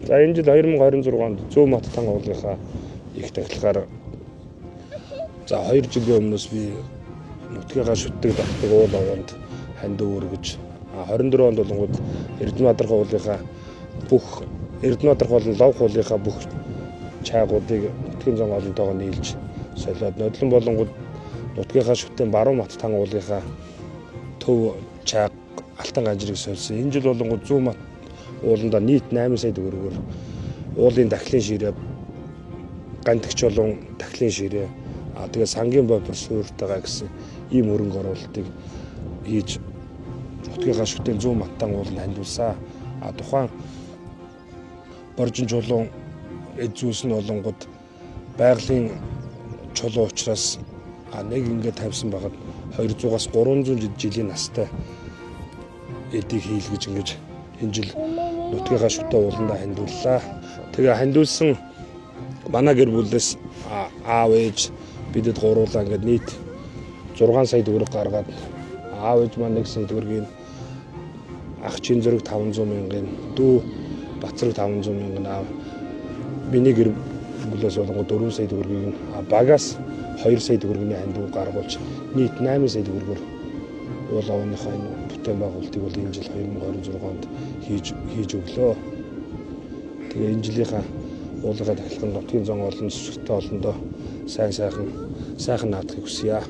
За энэ жил 2026 онд Зөв Маттан уулынхаа их тахилгаар за 2 жилийн өмнөөс би нутгийнхаа шүтдэг татдаг уул овоонд ханд өргөж 24 онд болонгууд Эрдэнэбаатарх уулынхаа бүх Эрдэнэбаатарх болон Ловх уулынхаа бүх чаагуудыг нутгийн зам олонтойгоо нийлж солиод нодлон болонгууд нутгийнхаа шүтэн Баруун Маттан уулынхаа төв чааг Алтан ганжрыг сольсон. Энэ жил болонгууд Зөв Мат ууланда нийт 8 сая төгрөгөөр уулын дахлын ширээ гандагч болон дахлын ширээ тэгээ сангийн бопер суурьтайгаа гэсэн ийм хөрөнгө оруулалтыг хийж нутгийнхаа шүтэн Зөв Маттан ууланд хандуулсан. Тухайн боржин чулуун эд зүйлс нь болонгууд байгалийн чулуу учраас нэг ингээд тавьсан байгаад 200-аас 300 жилийн настай эдийг хийлгэж ингэж энэ жил нутгийнхаа шүтэн ууланда хандууллаа. Тэгээ хандуулсан манай гэр бүлээс аав ээж бидэд гуруулаа ингээд нийт 6 сая төгрөг гаргаад аав ээж маань 1 сая төгрөгийг ах чин зэрэг 500 мянган дүү бат зэрэг 500 мянган аав миний гэр бүлээс болонгод 4 сая төгрөгийг багаас 2 сая төгрөгийн хандуу гаргуулж нийт 8 сая төгрөгөөр уул овооныхаа энэ бүтээн байгуулалтыг бол энэ жил 2026 онд хийж өглөө. Тэгээ энэ жилийнхаа уулынхаа тахилганд нутгийн зам олон сүсгтэй олондоо сайхан наадахыг хүсье.